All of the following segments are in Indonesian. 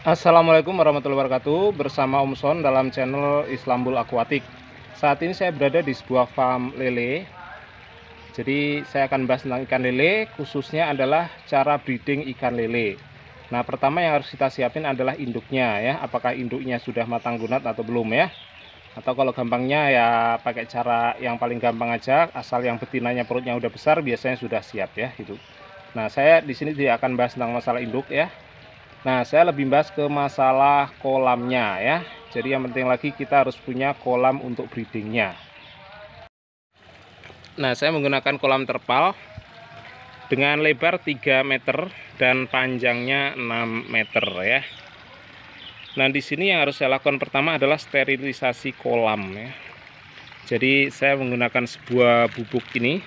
Assalamualaikum warahmatullahi wabarakatuh. Bersama Om Son dalam channel Islambul Aquatic. Saat ini saya berada di sebuah farm lele. Jadi saya akan bahas tentang ikan lele, khususnya adalah cara breeding ikan lele. Nah, pertama yang harus kita siapin adalah induknya ya. Apakah induknya sudah matang lunak atau belum ya? Atau kalau gampangnya ya pakai cara yang paling gampang aja, asal yang betinanya perutnya udah besar biasanya sudah siap ya gitu. Nah, saya di sini tidak akan bahas tentang masalah induk ya. Nah, saya lebih bahas ke masalah kolamnya ya. Jadi yang penting lagi kita harus punya kolam untuk breedingnya. Nah, saya menggunakan kolam terpal dengan lebar 3 meter dan panjangnya 6 meter ya. Nah, di sini yang harus saya lakukan pertama adalah sterilisasi kolam ya. Jadi saya menggunakan sebuah bubuk ini,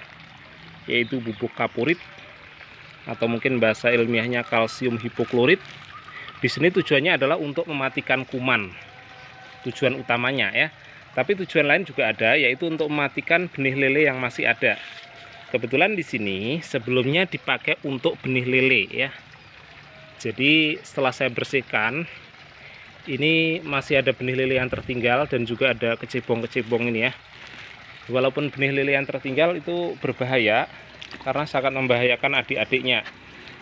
yaitu bubuk kapurit atau mungkin bahasa ilmiahnya kalsium hipoklorit. Di sini tujuannya adalah untuk mematikan kuman, tujuan utamanya ya. Tapi tujuan lain juga ada, yaitu untuk mematikan benih lele yang masih ada. Kebetulan di sini sebelumnya dipakai untuk benih lele ya. Jadi setelah saya bersihkan, ini masih ada benih lele yang tertinggal dan juga ada kecebong-kecebong ini ya. Walaupun benih lele yang tertinggal itu berbahaya karena sangat membahayakan adik-adiknya.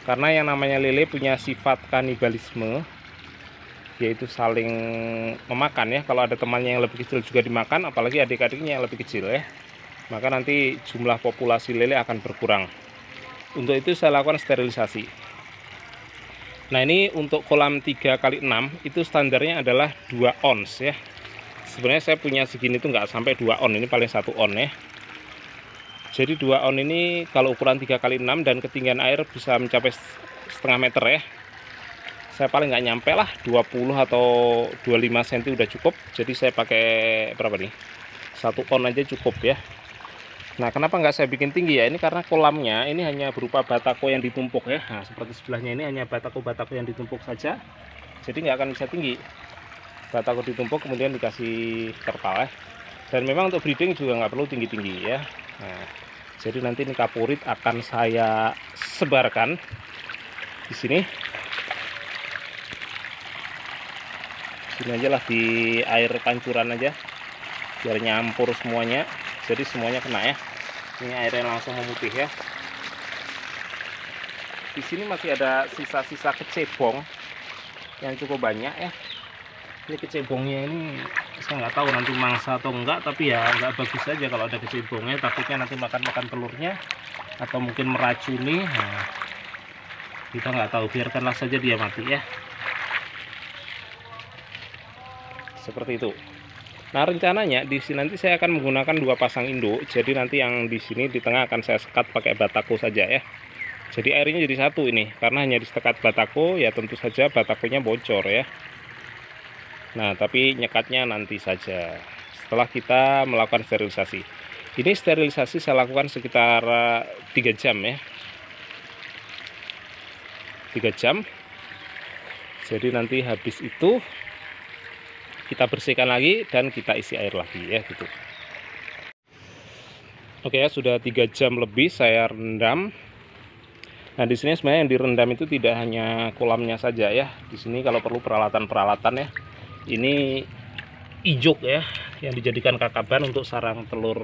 Karena yang namanya lele punya sifat kanibalisme, yaitu saling memakan ya. Kalau ada temannya yang lebih kecil juga dimakan, apalagi adik-adiknya yang lebih kecil ya, maka nanti jumlah populasi lele akan berkurang. Untuk itu saya lakukan sterilisasi. Nah, ini untuk kolam 3x6 itu standarnya adalah 2 ons ya. Sebenarnya saya punya segini tuh nggak sampai 2 on, ini paling 1 on ya. Jadi 2 on ini kalau ukuran 3x6 dan ketinggian air bisa mencapai setengah meter ya. Saya paling nggak nyampe lah 20 atau 25 cm udah cukup. Jadi saya pakai berapa nih? 1 on aja cukup ya. Nah, kenapa nggak saya bikin tinggi ya? Ini karena kolamnya ini hanya berupa batako yang ditumpuk ya. Nah, seperti sebelahnya ini hanya batako-batako yang ditumpuk saja. Jadi nggak akan bisa tinggi. Batako ditumpuk kemudian dikasih terpal ya. Dan memang untuk breeding juga nggak perlu tinggi-tinggi ya. Nah, jadi nanti ini kapurit akan saya sebarkan di sini. Sini aja lah, di air pancuran aja biar nyampur semuanya. Jadi semuanya kena ya. Ini airnya langsung memutih ya. Di sini masih ada sisa-sisa kecebong yang cukup banyak ya. Ini kecebongnya ini saya nggak tahu nanti mangsa atau enggak, tapi ya nggak bagus saja kalau ada kecebongnya, takutnya nanti makan telurnya atau mungkin meracuni. Nah, kita nggak tahu, biarkanlah saja dia mati ya, seperti itu. Nah, rencananya di sini nanti saya akan menggunakan 2 pasang induk. Jadi nanti yang di sini di tengah akan saya sekat pakai batako saja ya. Jadi airnya jadi satu ini, karena hanya disekat batako ya, tentu saja batakonya bocor ya. Nah, tapi nyekatnya nanti saja setelah kita melakukan sterilisasi. Ini sterilisasi saya lakukan sekitar 3 jam ya. 3 jam. Jadi nanti habis itu kita bersihkan lagi dan kita isi air lagi ya gitu. Oke ya, sudah 3 jam lebih saya rendam. Nah, di sini sebenarnya yang direndam itu tidak hanya kolamnya saja ya. Di sini kalau perlu peralatan-peralatan ya. Ini ijuk ya, yang dijadikan kakaban untuk sarang telur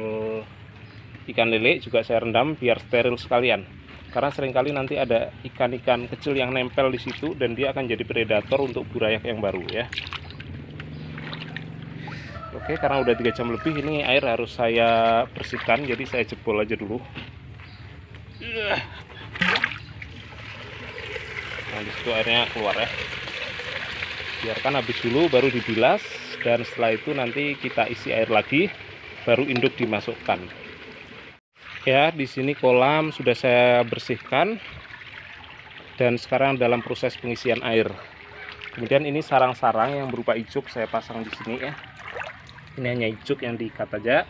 ikan lele juga saya rendam biar steril sekalian. Karena seringkali nanti ada ikan-ikan kecil yang nempel di situ dan dia akan jadi predator untuk burayak yang baru ya. Oke, karena udah 3 jam lebih ini air harus saya bersihkan, jadi saya jebol aja dulu. Nah, disitu airnya keluar ya. Biarkan habis dulu baru dibilas, dan setelah itu nanti kita isi air lagi baru induk dimasukkan ya. Di sini kolam sudah saya bersihkan dan sekarang dalam proses pengisian air. Kemudian ini sarang-sarang yang berupa ijuk saya pasang di sini ya. Ini hanya ijuk yang diikat aja.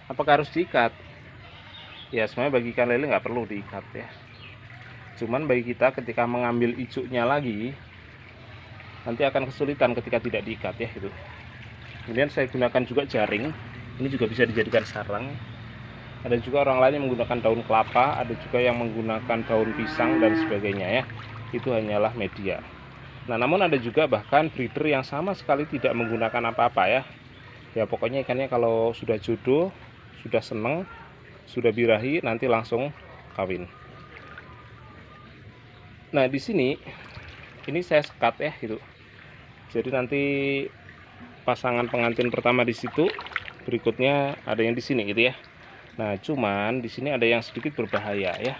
Apakah harus diikat? Ya, sebenarnya bagi ikan lele nggak perlu diikat ya. Cuman bagi kita ketika mengambil ijuknya lagi nanti akan kesulitan ketika tidak diikat ya gitu. Kemudian saya gunakan juga jaring, ini juga bisa dijadikan sarang. Ada juga orang lain yang menggunakan daun kelapa, ada juga yang menggunakan daun pisang dan sebagainya ya. Itu hanyalah media. Nah, namun ada juga bahkan breeder yang sama sekali tidak menggunakan apa-apa ya. Ya pokoknya ikannya kalau sudah jodoh, sudah seneng, sudah birahi, nanti langsung kawin. Nah, di sini ini saya sekat ya gitu. Jadi nanti pasangan pengantin pertama di situ, berikutnya ada yang di sini gitu ya. Nah, cuman di sini ada yang sedikit berbahaya ya.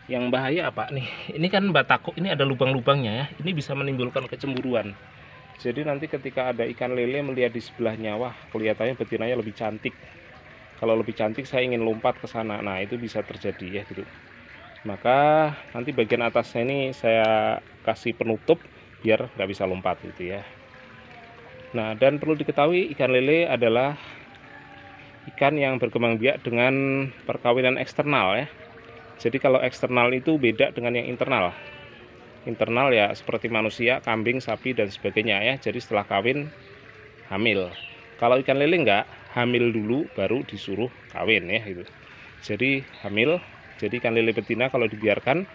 Yang bahaya apa nih? Ini kan batako, ini ada lubang-lubangnya ya. Ini bisa menimbulkan kecemburuan. Jadi nanti ketika ada ikan lele melihat di sebelahnya, wah kelihatannya betinanya lebih cantik. Kalau lebih cantik saya ingin lompat ke sana. Nah, itu bisa terjadi ya gitu. Maka nanti bagian atasnya ini saya kasih penutup biar nggak bisa lompat gitu ya. Nah, dan perlu diketahui ikan lele adalah ikan yang berkembang biak dengan perkawinan eksternal ya. Jadi kalau eksternal itu beda dengan yang internal. Internal ya seperti manusia, kambing, sapi dan sebagainya ya. Jadi setelah kawin hamil. Kalau ikan lele enggak, hamil dulu baru disuruh kawin ya gitu. Jadi hamil, jadi ikan lele betina kalau dibiarkan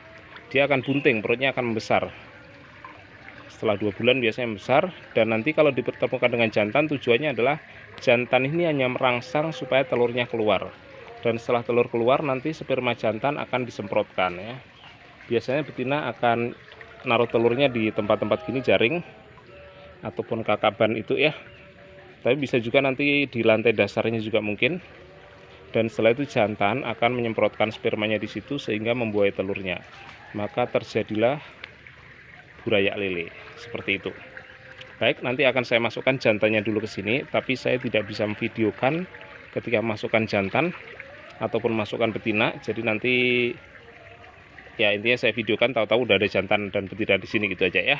dia akan bunting, perutnya akan membesar. Setelah 2 bulan biasanya membesar, dan nanti kalau dipertemukan dengan jantan tujuannya adalah jantan ini hanya merangsang supaya telurnya keluar. Dan setelah telur keluar nanti sperma jantan akan disemprotkan ya. Biasanya betina akan naruh telurnya di tempat-tempat gini, jaring ataupun kakaban itu ya. Tapi bisa juga nanti di lantai dasarnya juga mungkin. Dan setelah itu jantan akan menyemprotkan spermanya di situ sehingga membuai telurnya. Maka terjadilah burayak lele seperti itu. Baik, nanti akan saya masukkan jantannya dulu ke sini, tapi saya tidak bisa memvideokan ketika masukkan jantan ataupun masukkan betina. Jadi nanti ya intinya saya videokan, tahu-tahu udah ada jantan dan betina di sini gitu aja ya.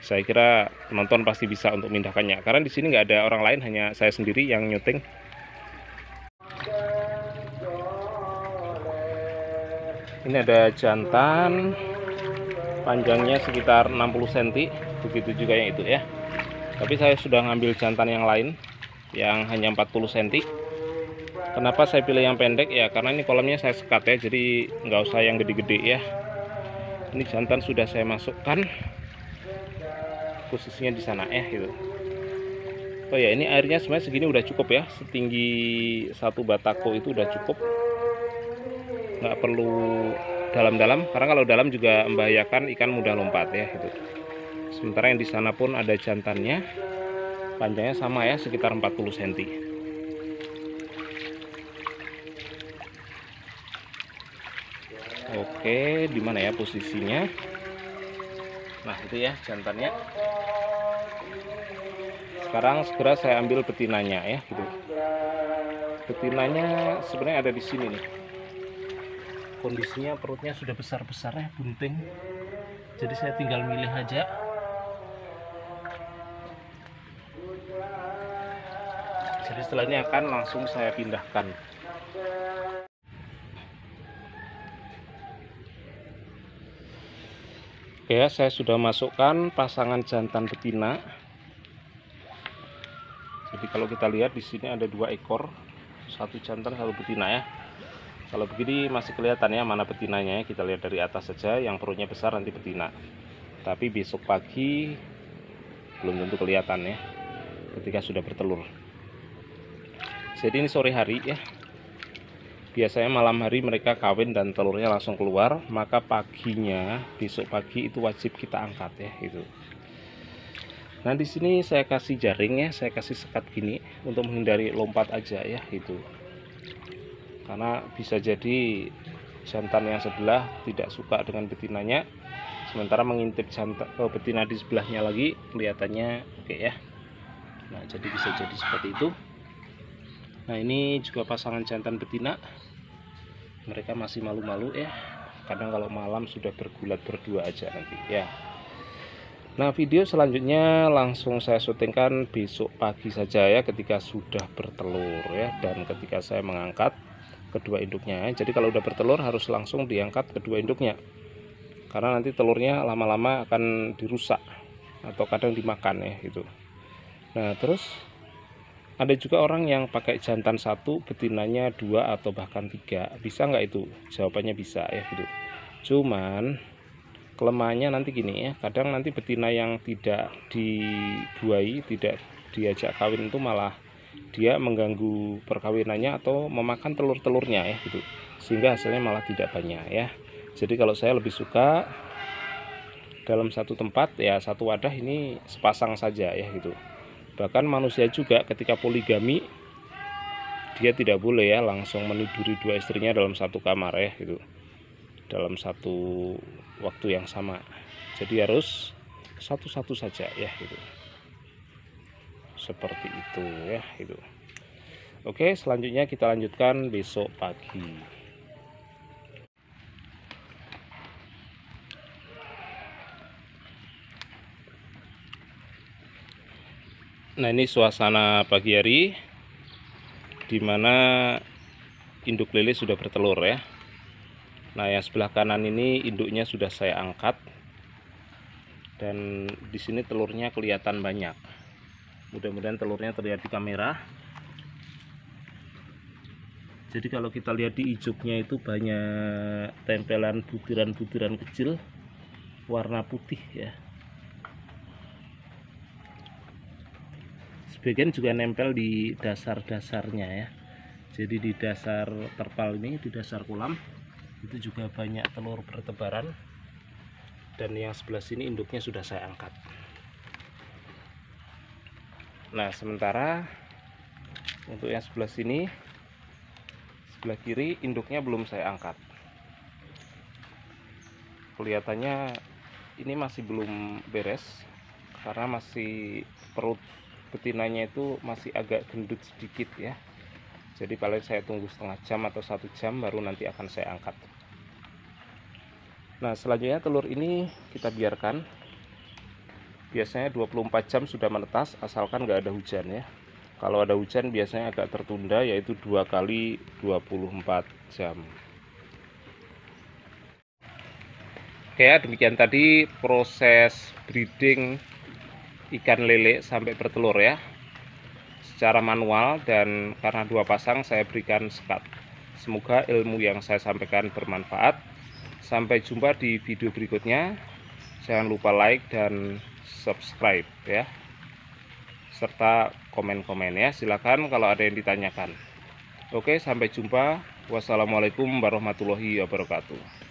Saya kira penonton pasti bisa untuk memindahkannya karena di sini nggak ada orang lain, hanya saya sendiri yang nyuting. Ini ada jantan, panjangnya sekitar 60 cm, begitu juga yang itu ya. Tapi saya sudah ngambil jantan yang lain yang hanya 40 cm. Kenapa saya pilih yang pendek ya, karena ini kolamnya saya sekat ya, jadi nggak usah yang gede-gede ya. Ini jantan sudah saya masukkan, posisinya di sana ya gitu. Oh ya, ini airnya sebenarnya segini udah cukup ya, setinggi satu batako itu udah cukup, nggak perlu dalam-dalam, karena kalau dalam juga membahayakan ikan mudah lompat ya gitu. Sementara yang di sana pun ada jantannya, panjangnya sama ya, sekitar 40 cm. Oke, di mana ya posisinya? Nah, itu ya jantannya. Sekarang segera saya ambil betinanya ya, gitu. Betinanya sebenarnya ada di sini nih. Kondisinya perutnya sudah besar-besar ya, bunting. Jadi saya tinggal milih aja. Jadi setelah ini akan langsung saya pindahkan. Oke ya, saya sudah masukkan pasangan jantan betina. Jadi kalau kita lihat di sini ada 2 ekor, satu jantan satu betina ya. Kalau begini masih kelihatan ya mana betinanya ya. Kita lihat dari atas saja, yang perutnya besar nanti betina. Tapi besok pagi belum tentu kelihatan ya, ketika sudah bertelur. Jadi ini sore hari ya. Biasanya malam hari mereka kawin dan telurnya langsung keluar, maka paginya, besok pagi itu wajib kita angkat ya itu. Nah, di sini saya kasih jaring ya, saya kasih sekat gini untuk menghindari lompat aja ya itu. Karena bisa jadi jantan yang sebelah tidak suka dengan betinanya, sementara mengintip jantan betina di sebelahnya lagi kelihatannya oke ya. Nah, jadi bisa jadi seperti itu. Nah, ini juga pasangan jantan betina. Mereka masih malu-malu ya. Kadang kalau malam sudah bergulat berdua aja nanti ya. Nah, video selanjutnya langsung saya syutingkan besok pagi saja ya, ketika sudah bertelur ya, dan ketika saya mengangkat kedua induknya. Jadi kalau udah bertelur harus langsung diangkat kedua induknya. Karena nanti telurnya lama-lama akan dirusak atau kadang dimakan ya gitu. Nah, terus ada juga orang yang pakai jantan 1, betinanya 2 atau bahkan 3. Bisa nggak itu? Jawabannya bisa ya gitu. Cuman kelemahannya nanti gini ya, kadang nanti betina yang tidak dibuai, tidak diajak kawin itu malah dia mengganggu perkawinannya atau memakan telur-telurnya ya gitu, sehingga hasilnya malah tidak banyak ya. Jadi kalau saya lebih suka dalam satu tempat ya, satu wadah ini sepasang saja ya gitu. Bahkan manusia juga ketika poligami dia tidak boleh ya langsung meniduri dua istrinya dalam satu kamar ya gitu, dalam satu waktu yang sama. Jadi harus satu-satu saja ya gitu, seperti itu ya itu. Oke, selanjutnya kita lanjutkan besok pagi. Nah, ini suasana pagi hari dimana induk lele sudah bertelur ya. Nah, yang sebelah kanan ini induknya sudah saya angkat, dan di sini telurnya kelihatan banyak. Mudah-mudahan telurnya terlihat di kamera. Jadi kalau kita lihat di ijuknya itu banyak tempelan butiran-butiran kecil warna putih ya. Sebagian juga nempel di dasar-dasarnya ya. Jadi di dasar terpal ini, di dasar kolam itu juga banyak telur bertebaran. Dan yang sebelah sini induknya sudah saya angkat. Nah, sementara untuk yang sebelah sini, sebelah kiri, induknya belum saya angkat. Kelihatannya ini masih belum beres karena masih perut betinanya itu masih agak gendut sedikit ya. Jadi paling saya tunggu setengah jam atau 1 jam baru nanti akan saya angkat. Nah, selanjutnya telur ini kita biarkan. Biasanya 24 jam sudah menetas asalkan nggak ada hujan ya. Kalau ada hujan biasanya agak tertunda, yaitu 2 kali 24 jam. Oke ya, demikian tadi proses breeding ikan lele sampai bertelur ya, secara manual, dan karena 2 pasang saya berikan sekat. Semoga ilmu yang saya sampaikan bermanfaat. Sampai jumpa di video berikutnya. Jangan lupa like dan subscribe ya, serta komen-komen ya. Silakan kalau ada yang ditanyakan. Oke, sampai jumpa. Wassalamualaikum warahmatullahi wabarakatuh.